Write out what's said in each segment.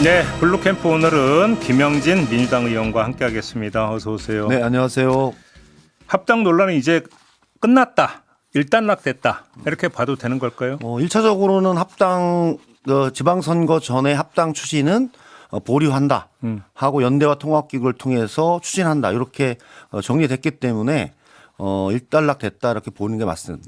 네, 블루캠프 오늘은 김영진 민주당 의원과 함께하겠습니다. 어서 오세요. 네, 안녕하세요. 합당 논란은 이제 끝났다. 일단락됐다. 이렇게 봐도 되는 걸까요? 1차적으로는 합당 지방선거 전에 합당 추진은 보류한다 하고 연대와 통합기구를 통해서 추진한다 이렇게 정리됐기 때문에 일단락됐다 이렇게 보는 게 맞습니다.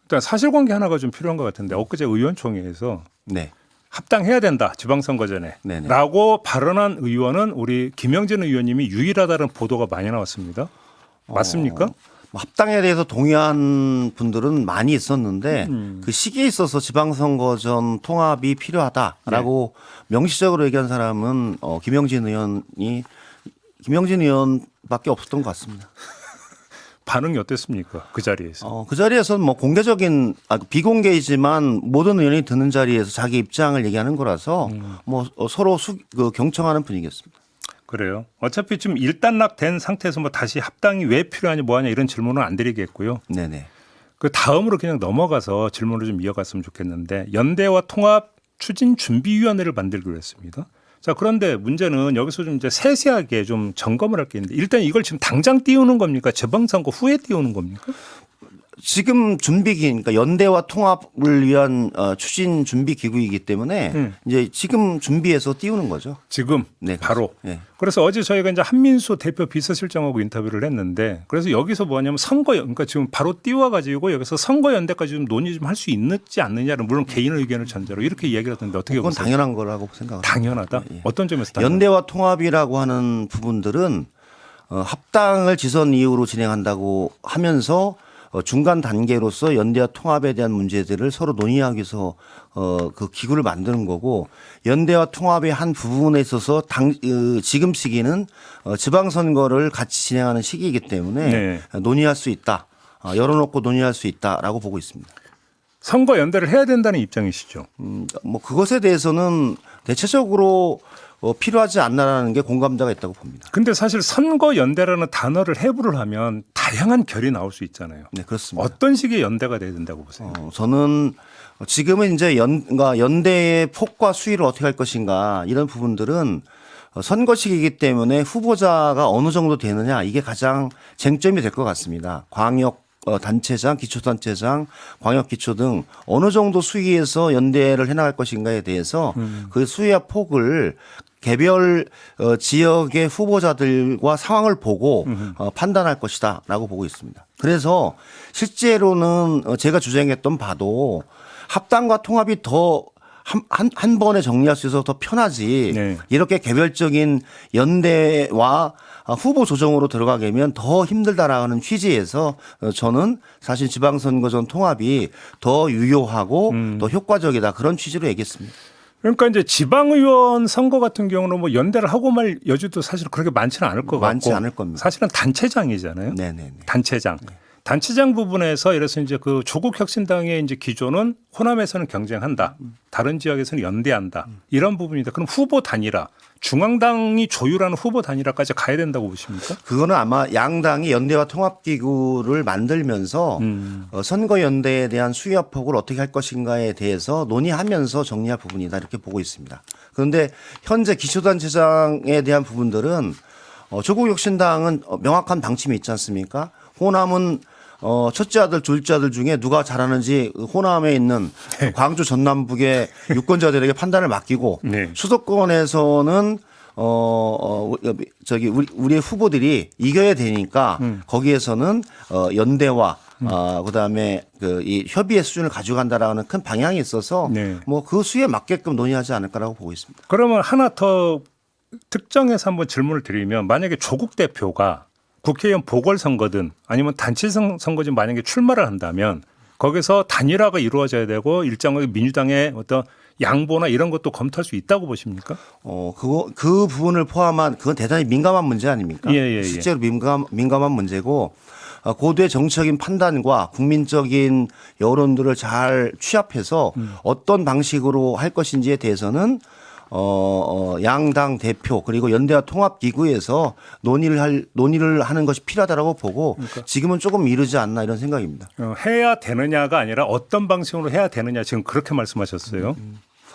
일단 사실관계 하나가 좀 필요한 것 같은데 엊그제 의원총회에서 네. 합당해야 된다. 지방선거 전에. 네네. 라고 발언한 의원은 우리 김영진 의원님이 유일하다는 보도가 많이 나왔습니다. 맞습니까? 합당에 대해서 동의한 분들은 많이 있었는데 그 시기에 있어서 지방선거 전 통합이 필요하다라고 명시적으로 얘기한 사람은 김영진 의원밖에 없었던 것 같습니다. 반응이 어땠습니까? 그 자리에서. 그 자리에서는 뭐 공개적인 비공개이지만 모든 의원이 듣는 자리에서 자기 입장을 얘기하는 거라서 뭐 서로 경청하는 분위기였습니다. 그래요. 어차피 지금 일단락된 상태에서 뭐 다시 합당이 왜 필요하냐 뭐하냐 이런 질문은 안 드리겠고요. 네네. 그 다음으로 그냥 넘어가서 질문을 좀 이어갔으면 좋겠는데 연대와 통합 추진 준비위원회를 만들기로 했습니다. 자, 그런데 문제는 여기서 좀 이제 세세하게 좀 점검을 할 게 있는데 일단 이걸 지금 당장 띄우는 겁니까? 지방선거 후에 띄우는 겁니까? 지금 준비기, 그러니까 연대와 통합을 위한 추진 준비 기구이기 때문에 이제 지금 준비해서 띄우는 거죠. 지금 네, 바로. 네. 그래서 어제 저희가 이제 한민수 대표 비서실장하고 인터뷰를 했는데 그래서 여기서 뭐냐면 그러니까 지금 바로 띄워가지고 여기서 선거연대까지 좀 논의 좀 할 수 있지 않느냐는 물론 개인 의견을 전제로 이렇게 이야기를 하던데 어떻게 그건 보세요? 당연한 거라고 생각합니다. 당연하다. 예. 어떤 점에서 당연하다? 연대와 통합이라고 하는 부분들은 합당을 지선 이유로 진행한다고 하면서 중간 단계로서 연대와 통합에 대한 문제들을 서로 논의하기 위해서 그 기구를 만드는 거고 연대와 통합의 한 부분에 있어서 지금 시기는 지방선거를 같이 진행하는 시기이기 때문에 네. 논의할 수 있다. 열어놓고 논의할 수 있다라고 보고 있습니다. 선거 연대를 해야 된다는 입장이시죠? 뭐 그것에 대해서는 대체적으로 필요하지 않나라는 게 공감대가 있다고 봅니다. 근데 사실 선거 연대라는 단어를 해부를 하면 다양한 결이 나올 수 있잖아요. 네, 그렇습니다. 어떤 식의 연대가 돼야 된다고 보세요? 저는 지금은 이제 연대의 폭과 수위를 어떻게 할 것인가 이런 부분들은 선거식이기 때문에 후보자가 어느 정도 되느냐 이게 가장 쟁점이 될 것 같습니다. 광역 단체장, 기초단체장, 광역기초 등 어느 정도 수위에서 연대를 해나갈 것인가에 대해서 그 수위와 폭을 개별 지역의 후보자들과 상황을 보고 판단할 것이다라고 보고 있습니다. 그래서 실제로는 제가 주장했던 바도 합당과 통합이 더 한 번에 정리할 수 있어서 더 편하지 네. 이렇게 개별적인 연대와 후보 조정으로 들어가게 되면 더 힘들다라는 취지에서 저는 사실 지방선거 전 통합이 더 유효하고 더 효과적이다 그런 취지로 얘기했습니다. 그러니까 이제 지방의원 선거 같은 경우는 뭐 연대를 하고 말 여지도 사실 그렇게 많지는 않을 것 많지 같고 않을 겁니다. 사실은 단체장이잖아요. 네네. 단체장. 단체장 부분에서 이래서 이제 그 조국혁신당의 이제 기조는 호남에서는 경쟁한다. 다른 지역에서는 연대한다. 이런 부분이다. 그럼 후보 단일화, 중앙당이 조율하는 후보 단일화까지 가야 된다고 보십니까? 그거는 아마 양당이 연대와 통합기구를 만들면서 선거연대에 대한 수위와 폭을 어떻게 할 것인가에 대해서 논의하면서 정리할 부분이다 이렇게 보고 있습니다. 그런데 현재 기초단체장에 대한 부분들은 조국혁신당은 명확한 방침이 있지 않습니까? 호남은 첫째 아들, 둘째 아들 중에 누가 잘하는지 호남에 있는 광주 전남북의 유권자들에게 판단을 맡기고 네. 수도권에서는 우리의 후보들이 이겨야 되니까 거기에서는 연대와 그다음에 이 협의의 수준을 가져간다라는 큰 방향이 있어서 네. 뭐 그 수에 맞게끔 논의하지 않을까라고 보고 있습니다. 그러면 하나 더 특정해서 한번 질문을 드리면 만약에 조국 대표가 국회의원 보궐선거든 아니면 단체 선거든 만약에 출마를 한다면 거기서 단일화가 이루어져야 되고 일정하게 민주당의 어떤 양보나 이런 것도 검토할 수 있다고 보십니까? 그 부분을 포함한 그건 대단히 민감한 문제 아닙니까? 예. 실제로 민감한 문제고 고도의 정치적인 판단과 국민적인 여론들을 잘 취합해서 어떤 방식으로 할 것인지에 대해서는 양당 대표 그리고 연대와 통합기구에서 논의를 하는 것이 필요하다고 보고 그러니까. 지금은 조금 이르지 않나 이런 생각입니다. 해야 되느냐가 아니라 어떤 방식으로 해야 되느냐 지금 그렇게 말씀하셨어요.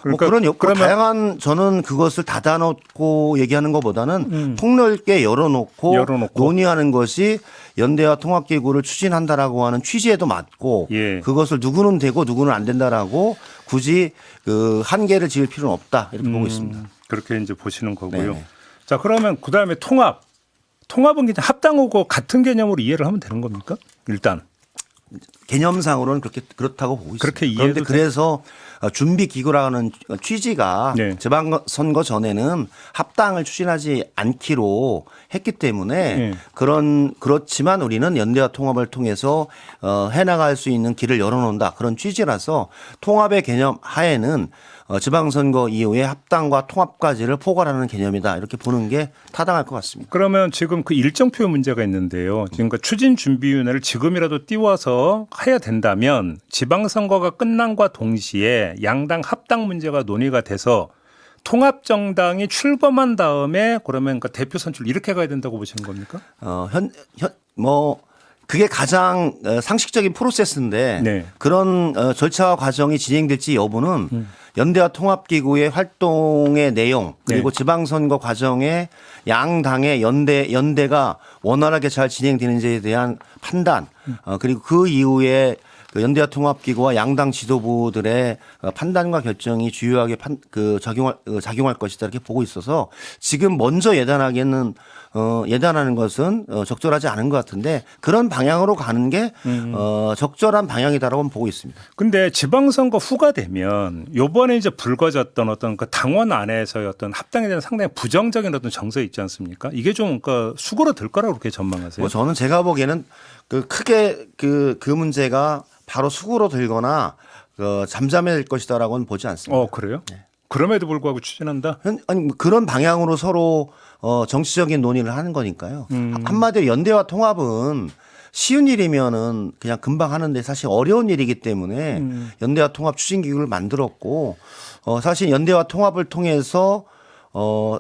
그러니까 그런 다양한 저는 그것을 닫아놓고 얘기하는 것보다는 폭넓게 열어놓고 논의하는 것이 연대와 통합기구를 추진한다라고 하는 취지에도 맞고 예. 그것을 누구는 되고 누구는 안 된다라고 굳이 그 한계를 지을 필요는 없다 이렇게 보고 있습니다. 그렇게 이제 보시는 거고요. 네네. 자, 그러면 그다음에 통합은 그냥 합당하고 같은 개념으로 이해를 하면 되는 겁니까? 일단 개념상으로는 그렇다고 보고 있습니다. 그렇게 그런데 이해해도 그래서 준비 기구라는 취지가 네. 지방선거 전에는 합당을 추진하지 않기로 했기 때문에 네. 그렇지만 우리는 연대와 통합을 통해서 해나갈 수 있는 길을 열어놓는다 그런 취지라서 통합의 개념 하에는 지방선거 이후에 합당과 통합까지를 포괄하는 개념이다 이렇게 보는 게 타당할 것 같습니다. 그러면 지금 그 일정표 문제가 있는데요. 지금 그 추진준비위원회를 지금이라도 띄워서 해야 된다면 지방선거가 끝난과 동시에 양당 합당 문제가 논의가 돼서 통합정당이 출범한 다음에 그러면 그 대표 선출 이렇게 가야 된다고 보시는 겁니까? 그게 가장 상식적인 프로세스인데 네. 그런 절차와 과정이 진행될지 여부는 연대와 통합기구의 활동의 내용 그리고 네. 지방선거 과정에 양당의 연대가 원활하게 잘 진행되는지에 대한 판단 그리고 그 이후에 그 연대와 통합기구와 양당 지도부들의 판단과 결정이 주요하게 작용할 것이다 이렇게 보고 있어서 지금 먼저 예단하는 것은 적절하지 않은 것 같은데 그런 방향으로 가는 게 적절한 방향이다라고 보고 있습니다. 근데 지방선거 후가 되면 요번에 이제 불거졌던 어떤 그 당원 안에서의 어떤 합당에 대한 상당히 부정적인 어떤 정서 있지 않습니까? 이게 좀 그 수그러들 거라고 그렇게 전망하세요? 저는 제가 보기에는 크게 그 문제가 바로 수그러들거나 잠잠해질 것이다라고는 보지 않습니다. 그래요? 네. 그럼에도 불구하고 추진한다? 아니 그런 방향으로 서로 정치적인 논의를 하는 거니까요. 한마디로 연대와 통합은 쉬운 일이면은 그냥 금방 하는데 사실 어려운 일이기 때문에 연대와 통합 추진기구를 만들었고 사실 연대와 통합을 통해서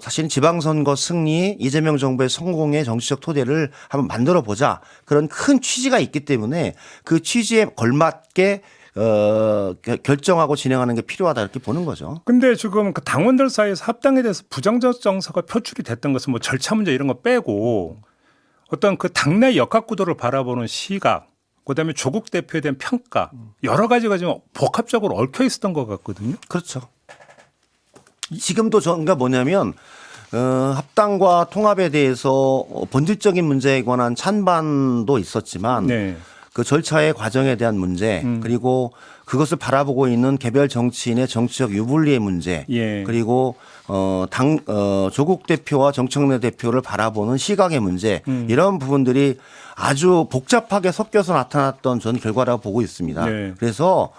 사실은 지방선거 승리, 이재명 정부의 성공의 정치적 토대를 한번 만들어 보자 그런 큰 취지가 있기 때문에 그 취지에 걸맞게 결정하고 진행하는 게 필요하다 이렇게 보는 거죠. 근데 지금 그 당원들 사이에서 합당에 대해서 부정적 정서가 표출이 됐던 것은 뭐 절차 문제 이런 거 빼고 어떤 그 당내 역학구도를 바라보는 시각, 그다음에 조국 대표에 대한 평가 여러 가지가 좀 복합적으로 얽혀 있었던 것 같거든요. 그렇죠. 지금도 저가 뭐냐면 합당과 통합에 대해서 본질적인 문제에 관한 찬반도 있었지만 네. 그 절차의 과정에 대한 문제 그리고 그것을 바라보고 있는 개별 정치인의 정치적 유불리의 문제 예. 그리고 조국 대표와 정청래 대표를 바라보는 시각의 문제 이런 부분들이 아주 복잡하게 섞여서 나타났던 전 결과라고 보고 있습니다. 네. 그래서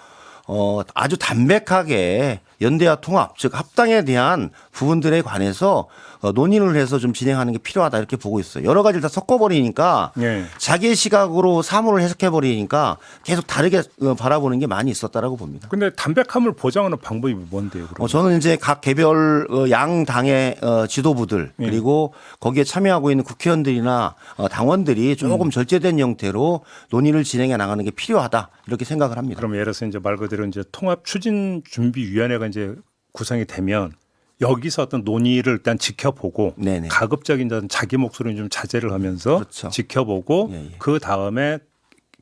아주 담백하게 연대와 통합 즉 합당에 대한 부분들에 관해서 논의를 해서 좀 진행하는 게 필요하다 이렇게 보고 있어요. 여러 가지를 다 섞어버리니까 네. 자기의 시각으로 사물을 해석해버리니까 계속 다르게 바라보는 게 많이 있었다라고 봅니다. 근데 담백함을 보장하는 방법이 뭔데요? 그러면? 저는 이제 각 개별 양 당의 지도부들 예. 그리고 거기에 참여하고 있는 국회의원들이나 당원들이 조금 절제된 형태로 논의를 진행해 나가는 게 필요하다 이렇게 생각을 합니다. 그럼 예를 들어서 이제 말 그대로 이제 통합 추진 준비 위원회가 이제 구성이 되면 여기서 어떤 논의를 일단 지켜보고 네네. 가급적인 자기 목소리는 좀 자제를 하면서 그렇죠. 지켜보고 예, 예. 그 다음에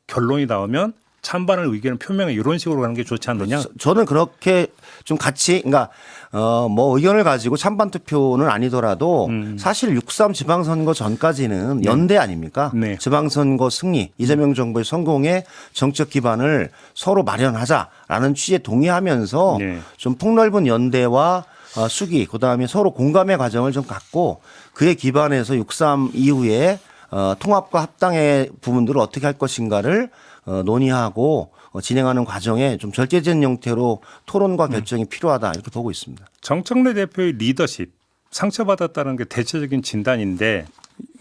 결론이 나오면 찬반의 의견을 표명해 이런 식으로 가는 게 좋지 않느냐? 저는 그렇게 좀 같이 그러니까 뭐 의견을 가지고 찬반 투표는 아니더라도 사실 6.3 지방선거 전까지는 연대 아닙니까? 네. 지방선거 승리, 이재명 정부의 성공에 정책 기반을 서로 마련하자라는 취지에 동의하면서 네. 좀 폭넓은 연대와 수기 그다음에 서로 공감의 과정을 좀 갖고 그에 기반해서 6.3 이후에 통합과 합당의 부분들을 어떻게 할 것인가를 논의하고 진행하는 과정에 좀 절제된 형태로 토론과 결정이 필요하다 이렇게 보고 있습니다. 정청래 대표의 리더십 상처받았다는 게 대체적인 진단인데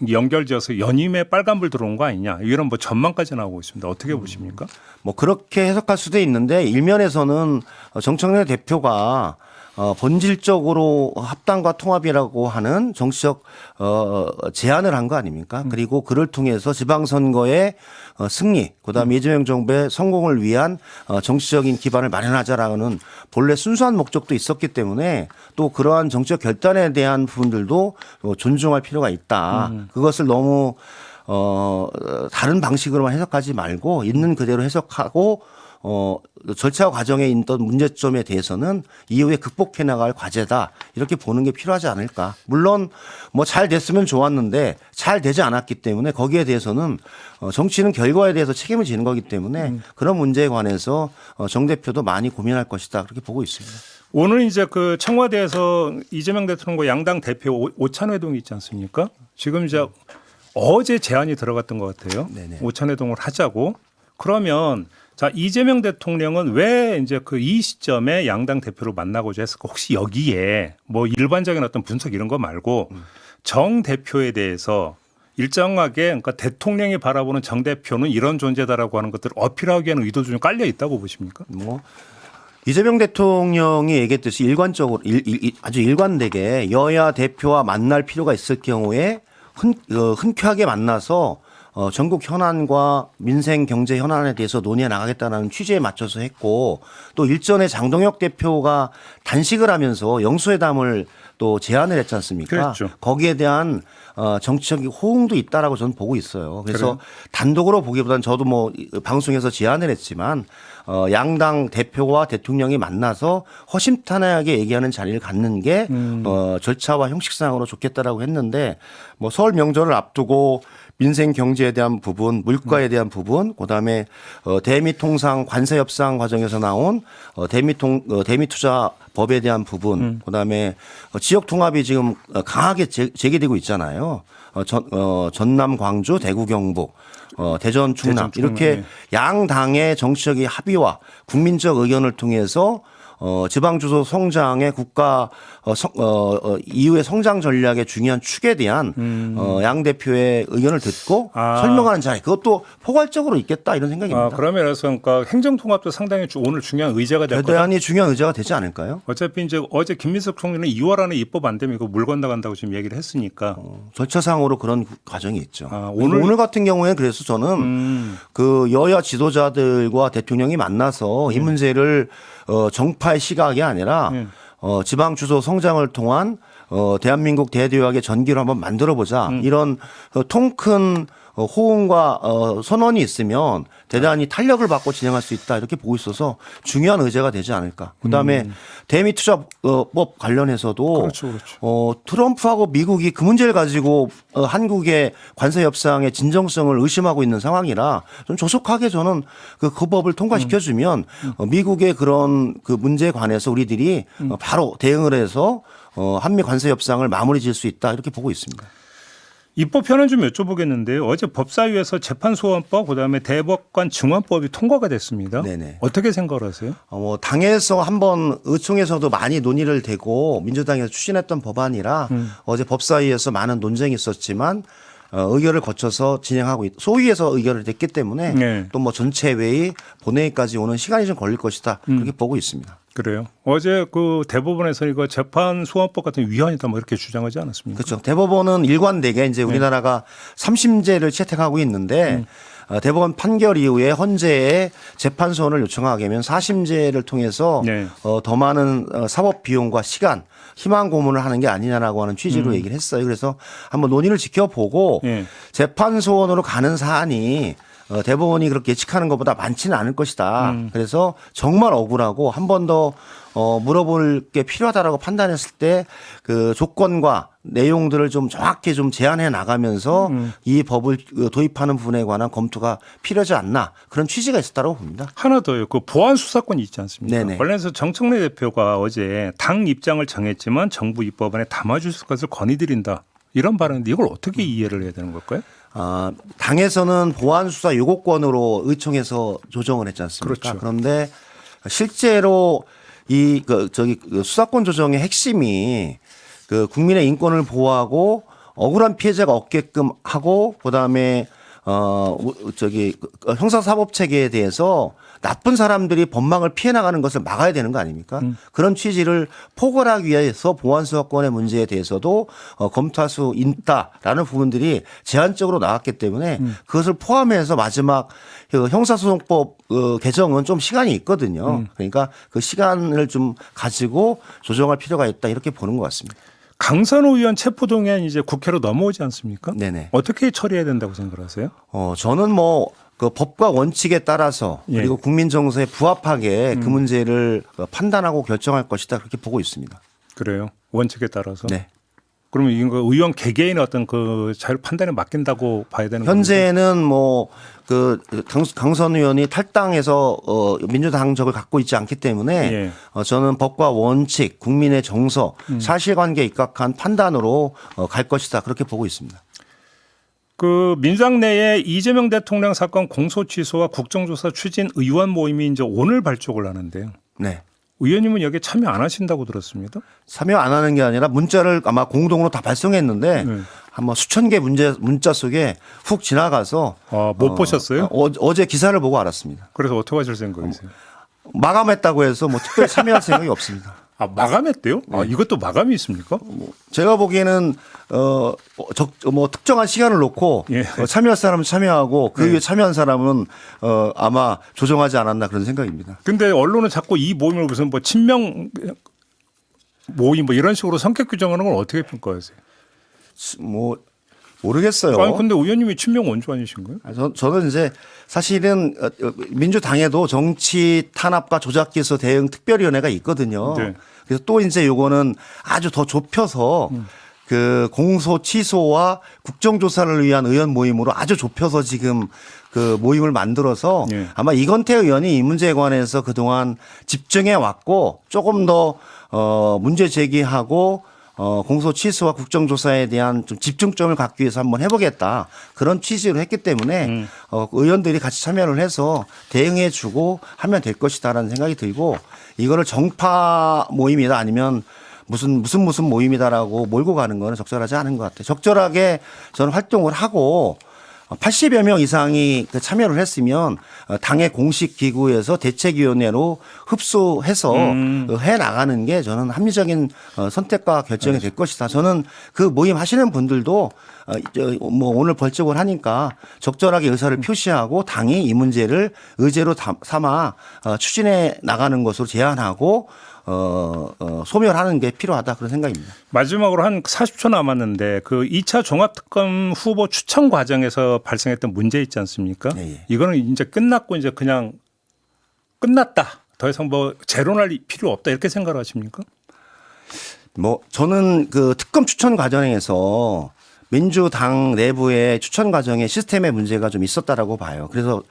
연결지어서 연임에 빨간불 들어온 거 아니냐 이런 뭐 전망까지 나오고 있습니다. 어떻게 보십니까? 뭐 그렇게 해석할 수도 있는데 일면에서는 정청래 대표가 본질적으로 합당과 통합이라고 하는 정치적 제안을 한 거 아닙니까? 그리고 그를 통해서 지방선거의 승리, 그다음에 이재명 정부의 성공을 위한 정치적인 기반을 마련하자라는 본래 순수한 목적도 있었기 때문에 또 그러한 정치적 결단에 대한 부분들도 존중할 필요가 있다. 그것을 너무 다른 방식으로만 해석하지 말고 있는 그대로 해석하고 절차 과정에 있던 문제점에 대해서는 이후에 극복해 나갈 과제다. 이렇게 보는 게 필요하지 않을까. 물론 뭐 잘 됐으면 좋았는데 잘 되지 않았기 때문에 거기에 대해서는 정치는 결과에 대해서 책임을 지는 거기 때문에 그런 문제에 관해서 정 대표도 많이 고민할 것이다. 그렇게 보고 있습니다. 오늘 이제 그 청와대에서 이재명 대통령과 양당 대표 오찬회동이 있지 않습니까? 지금 이제 어제 제안이 들어갔던 것 같아요. 네네. 오찬회동을 하자고. 그러면 자, 이재명 대통령은 왜 이제 그 이 시점에 양당 대표를 만나고자 했을까? 혹시 여기에 뭐 일반적인 어떤 분석 이런 거 말고 정 대표에 대해서 일정하게 그러니까 대통령이 바라보는 정 대표는 이런 존재다라고 하는 것들을 어필하기 위한 의도 좀 깔려 있다고 보십니까? 뭐 이재명 대통령이 얘기했듯이 일관적으로 아주 일관되게 여야 대표와 만날 필요가 있을 경우에 흔쾌하게 만나서 전국 현안과 민생 경제 현안에 대해서 논의해 나가겠다는 취지에 맞춰서 했고 또 일전에 장동혁 대표가 단식을 하면서 영수회담을 또 제안을 했지 않습니까? 그랬죠. 거기에 대한 정치적인 호응도 있다라고 저는 보고 있어요. 그래서 그래요? 단독으로 보기보다는 저도 뭐 방송에서 제안을 했지만 양당 대표와 대통령이 만나서 허심탄회하게 얘기하는 자리를 갖는 게 절차와 형식상으로 좋겠다라고 했는데 뭐 설 명절을 앞두고 민생 경제에 대한 부분, 물가에 대한 부분, 그다음에 대미 통상 관세 협상 과정에서 나온 대미 투자 법에 대한 부분, 그다음에 지역 통합이 지금 강하게 제기되고 있잖아요. 전남, 광주, 대구, 경북, 대전, 충남 이렇게 양당의 정치적인 합의와 국민적 의견을 통해서 지방주소 성장의 국가 이후의 성장 전략의 중요한 축에 대한 양 대표의 의견을 듣고 설명하는 자리 그것도 포괄적으로 있겠다 이런 생각입니다. 그러면 그래서 그러니까 행정통합도 상당히 오늘 중요한 의제가 될 거다. 대단히 중요한 의제가 되지 않을까요? 어차피 이제 어제 김민석 총리는 2월 안에 입법 안 되면 이거 물 건너간다고 지금 얘기를 했으니까. 절차상으로 그런 과정이 있죠. 오늘 같은 경우에 그래서 저는 그 여야 지도자들과 대통령이 만나서 이 문제를 정파의 시각이 아니라 지방 주소 성장을 통한 대한민국 대도약의 전기를 한번 만들어 보자. 이런 통큰 호응과 선언이 있으면 대단히 탄력을 받고 진행할 수 있다 이렇게 보고 있어서 중요한 의제가 되지 않을까. 그다음에 대미 투자법 관련해서도 그렇죠. 트럼프하고 미국이 그 문제를 가지고 한국의 관세 협상의 진정성을 의심하고 있는 상황이라 좀 조속하게 저는 그 법을 통과시켜주면 미국의 그런 그 문제에 관해서 우리들이 바로 대응을 해서 한미 관세 협상을 마무리 지을 수 있다 이렇게 보고 있습니다. 입법편은 좀 여쭤보겠는데요. 어제 법사위에서 재판소원법 그다음에 대법관 증언법이 통과가 됐습니다. 네네. 어떻게 생각을 하세요? 당에서 한번 의총에서도 많이 논의를 되고 민주당에서 추진했던 법안이라 어제 법사위에서 많은 논쟁이 있었지만 의결을 거쳐서 진행하고 소위에서 의결을 됐기 때문에 네. 또 뭐 전체 회의 본회의까지 오는 시간이 좀 걸릴 것이다 그렇게 보고 있습니다. 그래요. 어제 그 대법원에서 이거 재판 소원법 같은 위헌이다 뭐 이렇게 주장하지 않았습니까? 그렇죠. 대법원은 일관되게 이제 우리나라가 3심제를 채택하고 있는데 대법원 판결 이후에 헌재에 재판 소원을 요청하게 되면 4심제를 통해서 네. 더 많은 사법 비용과 시간 희망 고문을 하는 게 아니냐라고 하는 취지로 얘기를 했어요. 그래서 한번 논의를 지켜보고 네. 재판 소원으로 가는 사안이 대법원이 그렇게 예측하는 것보다 많지는 않을 것이다. 그래서 정말 억울하고 한 번 더 물어볼 게 필요하다라고 판단했을 때 그 조건과 내용들을 좀 정확히 좀 제안해 나가면서 이 법을 도입하는 부분에 관한 검토가 필요하지 않나 그런 취지가 있었다고 봅니다. 하나 더요. 그 보안 수사권이 있지 않습니까? 네네. 관련해서 정청래 대표가 어제 당 입장을 정했지만 정부 입법안에 담아줄 것을 건의드린다. 이런 발언인데 이걸 어떻게 이해를 해야 되는 걸까요? 당에서는 보안 수사 요구권으로 의총에서 조정을 했지 않습니까? 그렇죠. 그런데 실제로 이 수사권 조정의 핵심이 그 국민의 인권을 보호하고 억울한 피해자가 없게끔 하고 그다음에 형사사법 체계에 대해서 나쁜 사람들이 법망을 피해 나가는 것을 막아야 되는 거 아닙니까? 그런 취지를 포괄하기 위해서 보안수사권의 문제에 대해서도 검토할 수 있다라는 부분들이 제한적으로 나왔기 때문에 그것을 포함해서 마지막 그 형사소송법 개정은 좀 시간이 있거든요. 그러니까 그 시간을 좀 가지고 조정할 필요가 있다 이렇게 보는 것 같습니다. 강선호 의원 체포동의안 이제 국회로 넘어오지 않습니까? 네네. 어떻게 처리해야 된다고 생각하세요? 저는 뭐 그 법과 원칙에 따라서 예. 그리고 국민 정서에 부합하게 그 문제를 판단하고 결정할 것이다 그렇게 보고 있습니다. 그래요. 원칙에 따라서. 네. 그러면 이거 의원 개개인의 어떤 그 자유 판단에 맡긴다고 봐야 되는 거죠. 현재는 뭐 그 강선 의원이 탈당해서 민주당적을 갖고 있지 않기 때문에 예. 저는 법과 원칙, 국민의 정서, 사실관계에 입각한 판단으로 갈 것이다 그렇게 보고 있습니다. 그 민주당 내에 이재명 대통령 사건 공소 취소와 국정조사 추진 의원 모임이 이제 오늘 발족을 하는데요. 네. 의원님은 여기에 참여 안 하신다고 들었습니다. 참여 안 하는 게 아니라 문자를 아마 공동으로 다 발송했는데 아마 수천 개 문자 속에 훅 지나가서 못 보셨어요? 어제 기사를 보고 알았습니다. 그래서 어떻게 하실 생각이세요? 마감했다고 해서 뭐 특별히 참여할 생각이 없습니다. 마감했대요? 이것도 마감이 있습니까? 제가 보기에는 뭐 특정한 시간을 놓고 예. 참여할 사람은 참여하고 그 위에 참여한 사람은 아마 조정하지 않았나 그런 생각입니다. 근데 언론은 자꾸 이 모임을 무슨 뭐 친명 모임 뭐 이런 식으로 성격 규정하는 걸 어떻게 평가하세요? 뭐 모르겠어요. 아니 근데 의원님이 친명 원조 아니신가요? 저는 이제 사실은 민주당에도 정치 탄압과 조작기소 대응 특별위원회가 있거든요. 네. 그래서 또 이제 요거는 아주 더 좁혀서 그 공소 취소와 국정조사를 위한 의원 모임으로 아주 좁혀서 지금 그 모임을 만들어서 예. 아마 이건태 의원이 이 문제에 관해서 그동안 집중해 왔고 조금 더 문제 제기하고 공소 취소와 국정조사에 대한 좀 집중점을 갖기 위해서 한번 해보겠다. 그런 취지로 했기 때문에 의원들이 같이 참여를 해서 대응해 주고 하면 될 것이다라는 생각이 들고 이거를 정파 모임이다 아니면 무슨 모임이다라고 몰고 가는 거는 적절하지 않은 것 같아요. 적절하게 저는 활동을 하고 80여 명 이상이 참여를 했으면 당의 공식 기구에서 대책위원회로 흡수해서 해 나가는 게 저는 합리적인 선택과 결정이 될 것이다. 저는 그 모임 하시는 분들도 뭐 오늘 벌칙을 하니까 적절하게 의사를 표시하고 당이 이 문제를 의제로 삼아 추진해 나가는 것으로 제안하고 소멸하는 게 필요하다 그런 생각입니다. 마지막으로 한 40초 남았는데 그 2차 종합특검 후보 추천 과정에서 발생했던 문제 있지 않습니까? 예. 이거는 이제 끝났고 이제 그냥 끝났다. 더 이상 뭐 재론할 필요 없다 이렇게 생각하십니까? 뭐 저는 그 특검 추천 과정에서 민주당 내부의 추천 과정에 시스템의 문제가 좀 있었다라고 봐요. 그래서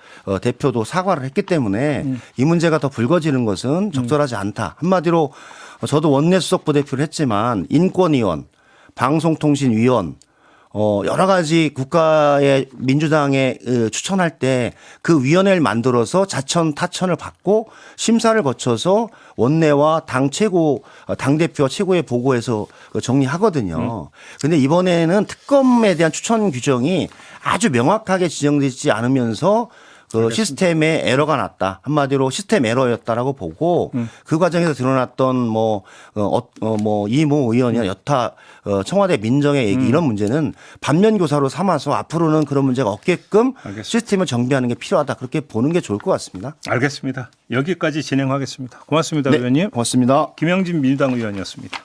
대표도 사과를 했기 때문에 이 문제가 더 불거지는 것은 적절하지 않다. 한마디로 저도 원내 수석 부대표를 했지만 인권위원, 방송통신위원 여러 가지 국가의 민주당에 추천할 때 그 위원회를 만들어서 자천 타천을 받고 심사를 거쳐서 원내와 당대표 최고의 보고에서 정리하거든요. 그런데 이번에는 특검에 대한 추천 규정이 아주 명확하게 지정되지 않으면서 그 시스템에 에러가 났다. 한마디로 시스템 에러였다라고 보고 그 과정에서 드러났던 뭐 이모 의원이나 여타 청와대 민정의 얘기 이런 문제는 반면교사로 삼아서 앞으로는 그런 문제가 없게끔 알겠습니다. 시스템을 정비하는 게 필요하다. 그렇게 보는 게 좋을 것 같습니다. 알겠습니다. 여기까지 진행하겠습니다. 고맙습니다, 네, 의원님. 고맙습니다. 김영진 민주당 의원이었습니다.